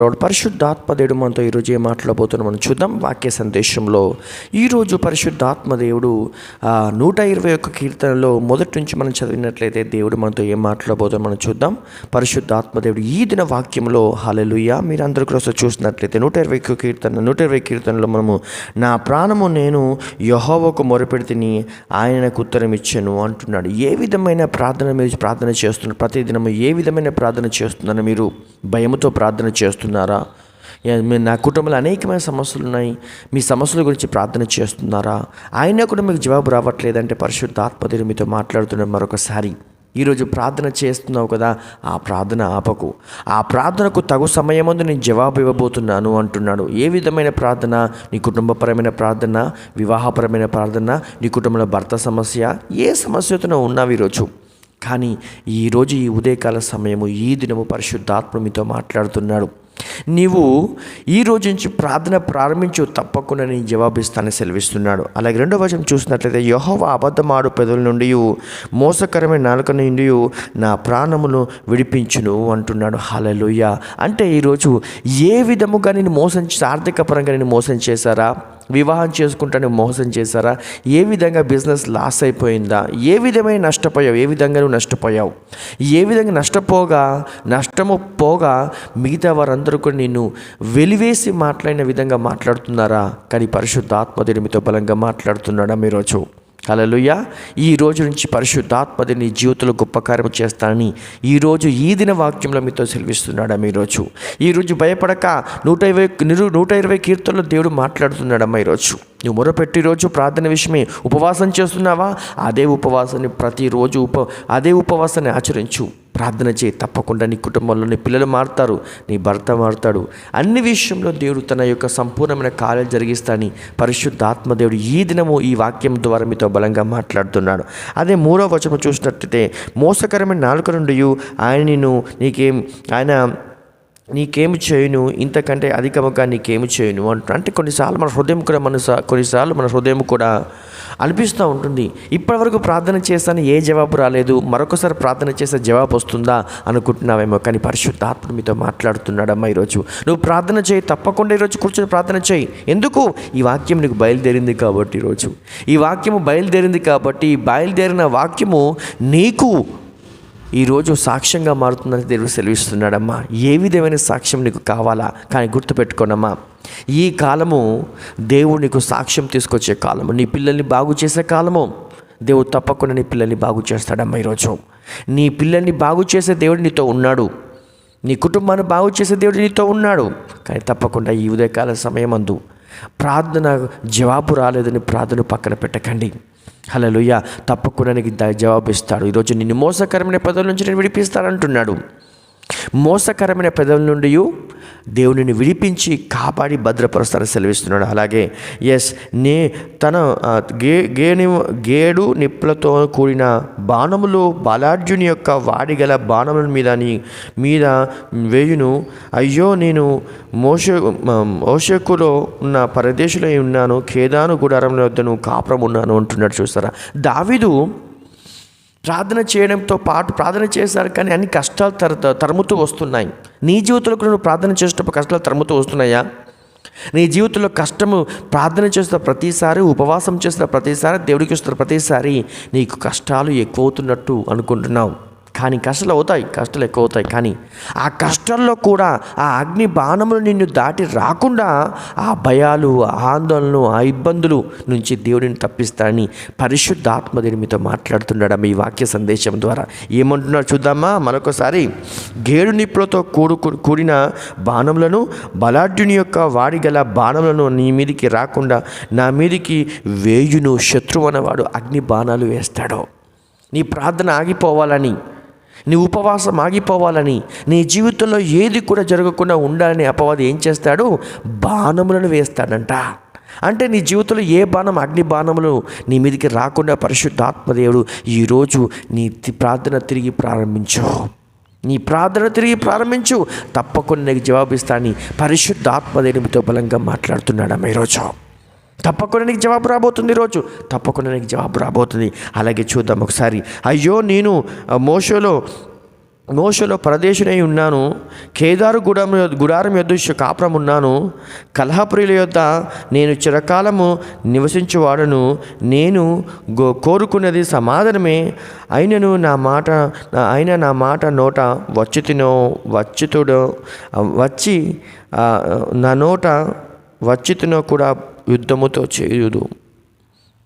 పరిశుద్ధాత్మ దేవుడు మనతో ఈరోజు ఏం మాట్లాడబోతున్నాం మనం చూద్దాం. వాక్య సందేశంలో ఈరోజు పరిశుద్ధాత్మ దేవుడు 121 కీర్తనలో మొదటి నుంచి మనం చదివినట్లయితే దేవుడు మనతో ఏం మాట్లాడబోతున్నాం మనం చూద్దాం. పరిశుద్ధాత్మ దేవుడు ఈ దిన వాక్యంలో హల్లెలూయా మీరు అందరి కోసం చూసినట్లయితే 120 కీర్తనలో మనము నా ప్రాణము నేను యెహోవాకు మొరపెడితిని ఆయన నాకు ఉత్తరం ఇచ్చెను అంటున్నాడు. ఏ విధమైన ప్రార్థన మీరు ప్రార్థన చేస్తున్నారు? ప్రతిదినము ఏ విధమైన ప్రార్థన చేస్తున్నారో మీరు భయముతో ప్రార్థన చేస్తున్నారు. నా కుటుంబంలో అనేకమైన సమస్యలు ఉన్నాయి, మీ సమస్యల గురించి ప్రార్థన చేస్తున్నారా? ఆయన కూడా మీకు జవాబు రావట్లేదంటే పరిశుద్ధాత్మ మీతో మాట్లాడుతున్నాడు. మరొకసారి ఈరోజు ప్రార్థన చేస్తున్నావు కదా, ఆ ప్రార్థన ఆపకు. ఆ ప్రార్థనకు తగు సమయమందు నేను జవాబు ఇవ్వబోతున్నాను అంటున్నాడు. ఏ విధమైన ప్రార్థన? నీ కుటుంబపరమైన ప్రార్థన, వివాహపరమైన ప్రార్థన, నీ కుటుంబంలో భర్త సమస్య, ఏ సమస్యతో ఉన్నావు ఈరోజు. కానీ ఈరోజు ఈ ఉదయకాల సమయము ఈ దినము పరిశుద్ధాత్మ మీతో మాట్లాడుతున్నాడు. నీవు ఈ రోజు నుంచి ప్రార్థన ప్రారంభించు, తప్పకుండా నేను జవాబిస్తానని సెలవిస్తున్నాడు. అలాగే 2వ వచనం చూసినట్లయితే యెహోవా అబద్ధమాడు పెదవుల నుండి మోసకరమైన నాలుక నుండి నా ప్రాణమును విడిపించును అంటున్నాడు. హల్లెలూయా. అంటే ఈరోజు ఏ విధముగా నేను మోసం ఆర్థిక పరంగా నేను మోసం చేశారా? వివాహం చేసుకుంటానే మోసం చేశారా? ఏ విధంగా బిజినెస్ లాస్ అయిపోయిందా? ఏ విధమైన నష్టపోయావు? ఏ విధంగా నువ్వు నష్టపోయావు? ఏ విధంగా నష్టము పోగా మిగతా వారందరూ కూడా నిన్ను వెలివేసి మాట్లాడిన విధంగా మాట్లాడుతున్నారా? కానీ పరిశుద్ధాత్మ మీతో బలంగా మాట్లాడుతున్నాడా మీరోజు? హల్లెలూయా. ఈ రోజు నుంచి పరిశుద్ధాత్మ నీ జీవితంలో గొప్ప కార్యం చేస్తానని ఈరోజు ఈ దిన వాక్యంలో మీతో సెలవిస్తున్నాడా మీరోజు? ఈరోజు భయపడక 120 కీర్తనలో దేవుడు మాట్లాడుతున్నాడమ్మా. ఈరోజు నువ్వు మొరపెట్టి ఈరోజు ప్రార్థన విషయమే ఉపవాసం చేస్తున్నావా? అదే ఉపవాసాన్ని ప్రతిరోజు అదే ఉపవాసాన్ని ఆచరించు, ప్రార్థన చేయి. తప్పకుండా నీ కుటుంబంలో నీ పిల్లలు మారుతారు, నీ భర్త మారుతాడు. అన్ని విషయంలో దేవుడు తన యొక్క సంపూర్ణమైన కార్యాలు జరిగిస్తాని పరిశుద్ధాత్మ దేవుడు ఈ దినము ఈ వాక్యం ద్వారా మీతో బలంగా మాట్లాడుతున్నాడు. అదే 3వ వచనం చూసినట్లయితే మోసకరమైన నాలుక నుండి ఆయన నీకేమి చేయను, ఇంతకంటే అధికముగా నీకేమి చేయను అంటున్నా. అంటే కొన్నిసార్లు మన హృదయం కూడా అనిపిస్తూ ఉంటుంది, ఇప్పటివరకు ప్రార్థన చేస్తాను ఏ జవాబు రాలేదు, మరొకసారి ప్రార్థన చేస్తే జవాబు వస్తుందా అనుకుంటున్నావేమో. కానీ పరిశుద్ధాత్మ మీతో మాట్లాడుతున్నాడమ్మా. ఈరోజు నువ్వు ప్రార్థన చేయి, తప్పకుండా ఈరోజు కూర్చొని ప్రార్థన చేయి. ఎందుకు? ఈ వాక్యం నీకు బయలుదేరింది కాబట్టి. ఈరోజు ఈ వాక్యము బయలుదేరింది కాబట్టి ఈ బయలుదేరిన వాక్యము నీకు ఈరోజు సాక్ష్యంగా మారుతుందని దేవుడు సెలవిస్తున్నాడమ్మా. ఏ విధమైన సాక్ష్యం నీకు కావాలా? కానీ గుర్తుపెట్టుకోనమ్మా, ఈ కాలము దేవుడు నీకు సాక్ష్యం తీసుకొచ్చే కాలము, నీ పిల్లల్ని బాగు చేసే కాలము. దేవుడు తప్పకుండా నీ పిల్లల్ని బాగు చేస్తాడమ్మా. ఈరోజు నీ పిల్లల్ని బాగు చేసే దేవుడు నీతో ఉన్నాడు, నీ కుటుంబాన్ని బాగు చేసే దేవుడు నీతో ఉన్నాడు. కానీ తప్పకుండా ఈ ఉదయకాల సమయమందు ప్రార్థన జవాబు రాలేదని ప్రార్థన పక్కన పెట్టకండి. హల్లెలూయా. తప్పకుండా నీకు జవాబు ఇస్తాడు. ఈరోజు నిన్ను మోసకరమైన పెదవుల నుంచి నేను విడిపిస్తానంటున్నాడు. మోసకరమైన పెదవుల నుండి దేవుడిని విడిపించి కాపాడి భద్రపరుస్తారని సెలవిస్తున్నాడు. అలాగే తన గేడు నిప్పులతో కూడిన బాణములు బలాఢ్యుని యొక్క వాడిగల బాణముల మీద వేయును. అయ్యో, నేను మోషకులో ఉన్న పరదేశంలో ఉన్నాను, కేదాను గుడారంలో వద్దను కాపురం ఉన్నాను అంటున్నాడు. చూస్తారా, దావీదు ప్రార్థన చేయడంతో పాటు ప్రార్థన చేశారు, కానీ అన్ని కష్టాలు తరుముతూ వస్తున్నాయి. నీ జీవితంలో కూడా నువ్వు ప్రార్థన చేసేటప్పుడు కష్టాలు తరుముతూ వస్తున్నాయా? నీ జీవితంలో కష్టము ప్రార్థన చేస్తున్న ప్రతిసారి, ఉపవాసం చేస్తున్న ప్రతిసారి, దేవుడికి వస్తున్న ప్రతిసారి నీకు కష్టాలు ఎక్కువ అవుతున్నట్టు అనుకుంటున్నావు. కానీ కష్టాలు ఎక్కువ అవుతాయి. కానీ ఆ కష్టాల్లో కూడా ఆ అగ్ని బాణములు నిన్ను దాటి రాకుండా ఆ భయాలు, ఆ ఆందోళనలు, ఆ ఇబ్బందులు నుంచి దేవుడిని తప్పిస్తాడని పరిశుద్ధాత్మ మీతో మాట్లాడుతున్నాడు మీ వాక్య సందేశం ద్వారా. ఏమంటున్నాడు చూద్దామా మరొకసారి. గేడు నిప్పులతో కూడిన బాణములను, బలాఢ్యుని యొక్క వాడిగల బాణములను నీ మీదికి రాకుండా నా మీదికి వేయును. శత్రువు అనేవాడు అగ్ని బాణాలు వేస్తాడు. నీ ప్రార్థన ఆగిపోవాలని, నీ ఉపవాసం ఆగిపోవాలని, నీ జీవితంలో ఏది కూడా జరగకుండా ఉండాలని అపవాది ఏం చేస్తాడు? బాణములను వేస్తాడంట. అంటే నీ జీవితంలో ఏ బాణం, అగ్ని బాణములు నీ మీదకి రాకుండా పరిశుద్ధాత్మ దేవుడు ఈరోజు నీ ప్రార్థన తిరిగి ప్రారంభించు. తప్పకుండా నీకు జవాబిస్తానని పరిశుద్ధాత్మ దేవుడితో బలంగా మాట్లాడుతున్నాడు ఈరోజు. తప్పకుండా నీకు జవాబు రాబోతుంది. ఈరోజు తప్పకుండా నీకు జవాబు రాబోతుంది. అలాగే చూద్దాం ఒకసారి. అయ్యో, నేను మోషలో పరదేశునై ఉన్నాను, కేదారు గుడారం యొద్ద కాపురం ఉన్నాను, కలహప్రియుల యొద్ద నేను చిరకాలము నివసించువాడను. నేను కోరుకున్నది సమాధానమే, అయినను నా మాట నోట వచ్చి నా నోట వచ్చితినో కూడా యుద్ధముతో చేయుదు.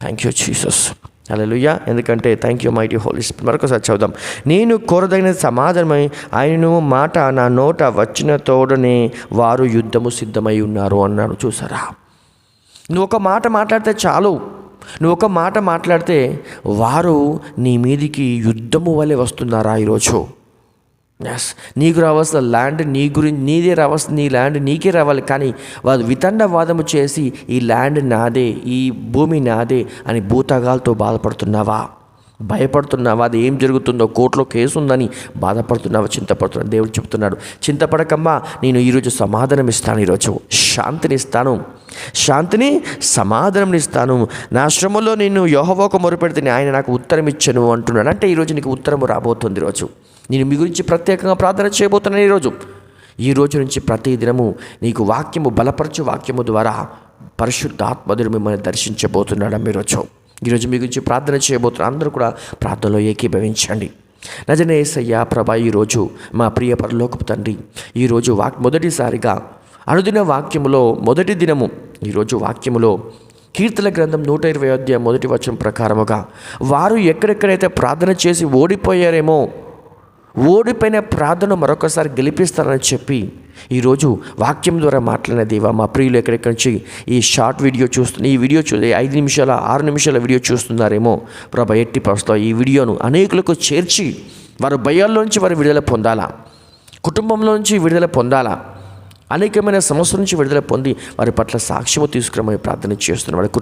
Thank you Jesus. హల్లెలూయా. ఎందుకంటే thank you mighty holy spirit. మరొకసారి చదువుదాం. నేను కోరదగిన సమాధానమై ఆయన మాట నా నోట వచ్చిన తోడనే వారు యుద్ధము సిద్ధమై ఉన్నారు అన్నాడు. చూసారా, నువ్వు ఒక మాట మాట్లాడితే చాలు, నువ్వు ఒక మాట మాట్లాడితే వారు నీ మీదికి యుద్ధము వలె వస్తున్నారా ఈరోజు? ఎస్, నీకు రావాల్సిన ల్యాండ్ నీదే రావాల్సిన నీ ల్యాండ్ నీకే రావాలి. కానీ వారు వితండవాదము చేసి ఈ ల్యాండ్ నాదే, ఈ భూమి నాదే అని భూతగాలతో బాధపడుతున్నావా? భయపడుతున్నావా? అది ఏం జరుగుతుందో, కోర్టులో కేసు ఉందని బాధపడుతున్నావా? చింతపడుతున్నావు? దేవుడు చెప్తున్నాడు, చింతపడకమ్మా, నేను ఈరోజు సమాధానం ఇస్తాను. ఈరోజు శాంతిని సమాధానం ఇస్తాను. నా శ్రమలో నేను యెహోవాకు మొరపెడితే ఆయన నాకు ఉత్తరం ఇచ్చను అంటున్నాడు. అంటే ఈరోజు నీకు ఉత్తరము రాబోతుంది. ఈరోజు నేను మీ గురించి ప్రత్యేకంగా ప్రార్థన చేయబోతున్నాను. ఈ రోజు నుంచి ప్రతి దినము నీకు వాక్యము బలపరచు వాక్యము ద్వారా పరిశుద్ధాత్మధుడు మిమ్మల్ని దర్శించబోతున్నాడు. ఈరోజు మీ గురించి ప్రార్థన చేయబోతున్నారు. అందరూ కూడా ప్రార్థనలో ఏకీభవించండి. నిజమే యేసయ్యా ప్రభా, ఈరోజు మా ప్రియ పరలోకపు తండ్రి, ఈరోజు మొదటిసారిగా అనుదిన వాక్యములో మొదటి దినము, ఈరోజు వాక్యములో కీర్తన గ్రంథం 120 అధ్యాయం 1 వచనం ప్రకారముగా వారు ఎక్కడెక్కడైతే ప్రార్థన చేసి ఓడిపోయారేమో, ఓడిపోయిన ప్రార్థన మరొకసారి గెలిపిస్తారని చెప్పి ఈరోజు వాక్యం ద్వారా మాట్లాడిన దేవా, మా ప్రియులు ఎక్కడెక్కడి నుంచి ఈ షార్ట్ వీడియో చూస్తున్న, ఈ వీడియో 5 నిమిషాల 6 నిమిషాల వీడియో చూస్తున్నారేమో ప్రభా, ఎట్టి పరిస్థితుల్లో ఈ వీడియోను అనేకులకు చేర్చి వారి భయాల్లోంచి వారు విడుదల పొందాలా, కుటుంబంలో నుంచి విడుదల పొందాలా, అనేకమైన సమస్యల నుంచి విడుదల పొంది వారి పట్ల సాక్ష్యము తీసుకురమని ప్రార్థన చేస్తున్నాం. వారి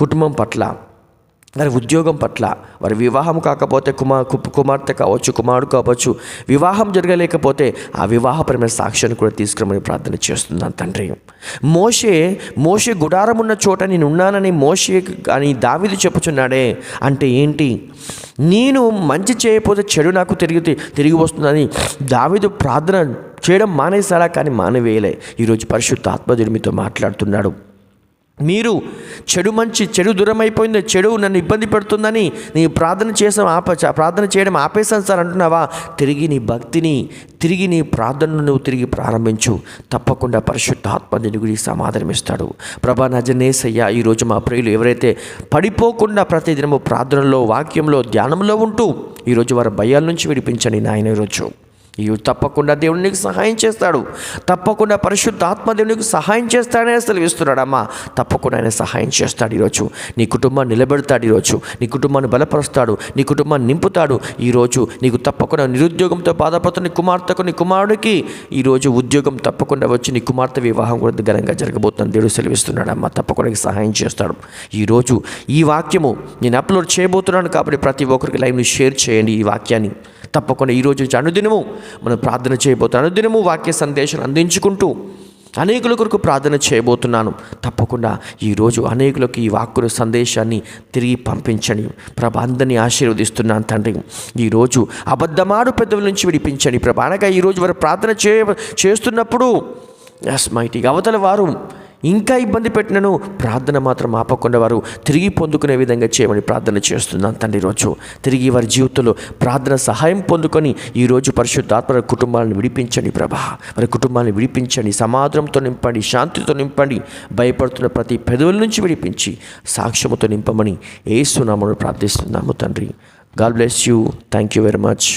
కుటుంబం పట్ల, వారి ఉద్యోగం పట్ల, వారి వివాహం కాకపోతే కుమార్తె కావచ్చు, కుమారుడు కావచ్చు, వివాహం జరగలేకపోతే ఆ వివాహపరమైన సాక్ష్యాన్ని కూడా తీసుకురమని ప్రార్థన చేస్తున్నాను తండ్రి. మోషే గుడారం ఉన్న చోట నేను ఉన్నానని మోషే అని దావీదు చెప్పుచున్నాడే. అంటే ఏంటి? నేను మంచి చేయకపోతే చెడు నాకు తిరిగి వస్తుందని దావీదు ప్రార్థన చేయడం మానేశాడా? కానీ మానవేయలే. ఈరోజు పరిశుద్ధాత్మధుడు మీతో మాట్లాడుతున్నాడు. మీరు చెడు దూరం అయిపోయింది, చెడు నన్ను ఇబ్బంది పెడుతుందని నీ ప్రార్థన చేయడం ఆపేశాను సార్ అంటున్నావా? తిరిగి నీ భక్తిని, తిరిగి నీ ప్రార్థనను నువ్వు తిరిగి ప్రారంభించు. తప్పకుండా పరిశుద్ధాత్మధుడు గురించి సమాధానం ఇస్తాడు. ప్రభా నజనేసయ్యా, ఈరోజు మా ప్రియులు ఎవరైతే పడిపోకుండా ప్రతిదినము ప్రార్థనలో, వాక్యంలో, ధ్యానంలో ఉంటూ ఈరోజు వారి భయాల నుంచి విడిపించండి నాయన. ఈరోజు తప్పకుండా దేవుడు నీకు సహాయం చేస్తాడు. తప్పకుండా పరిశుద్ధాత్మ దేవునికి సహాయం చేస్తాడనే సెలవిస్తున్నాడమ్మా. తప్పకుండా ఆయన సహాయం చేస్తాడు. ఈరోజు నీ కుటుంబాన్ని నిలబెడతాడు. ఈరోజు నీ కుటుంబాన్ని బలపరుస్తాడు, నీ కుటుంబాన్ని నింపుతాడు. ఈరోజు నీకు తప్పకుండా నిరుద్యోగంతో బాధపడుతున్న నీ కుమార్తెకు, నీ కుమారుడికి ఈరోజు ఉద్యోగం తప్పకుండా వచ్చి నీ కుమార్తె వివాహం కూడా ఘనంగా జరగబోతుందని దేవుడు సెలవిస్తున్నాడమ్మా. తప్పకుండా సహాయం చేస్తాడు. ఈరోజు ఈ వాక్యము నేను అప్లోడ్ చేయబోతున్నాను కాబట్టి ప్రతి ఒక్కరికి లైవ్ని షేర్ చేయండి. ఈ వాక్యాన్ని తప్పకుండా ఈరోజు అనుదినము మనం ప్రార్థన చేయబోతున్నాం. అనుదినము వాక్య సందేశాలు అందించుకుంటూ అనేకుల కొరకు ప్రార్థన చేయబోతున్నాను. తప్పకుండా ఈరోజు అనేకులకు ఈ వాక్కుల సందేశాన్ని తిరిగి పంపించండి. ప్రభా, అందరినీ ఆశీర్వదిస్తున్నాను తండ్రి. ఈరోజు అబద్ధమాడు పెద్దల నుంచి విడిపించండి ప్రభా. అనగా ఈరోజు వారు ప్రార్థన చేస్తున్నప్పుడు మైటీగా అవతల వారు ఇంకా ఇబ్బంది పెట్టినను ప్రార్థన మాత్రం ఆపకుండా వారు తిరిగి పొందుకునే విధంగా చేయమని ప్రార్థన చేస్తున్నాను తండ్రి. ఈరోజు తిరిగి వారి జీవితంలో ప్రార్థన సహాయం పొందుకొని ఈరోజు పరిశుద్ధాత్మ కుటుంబాలను విడిపించండి ప్రభా. వారి కుటుంబాన్ని విడిపించండి, సమాధానంతో నింపండి, శాంతితో నింపండి. భయపడుతున్న ప్రతి పెదవుల నుంచి విడిపించి సాక్ష్యముతో నింపమని యేసు నామములో ప్రార్థిస్తున్నాము తండ్రి. God bless you. Thank you very much.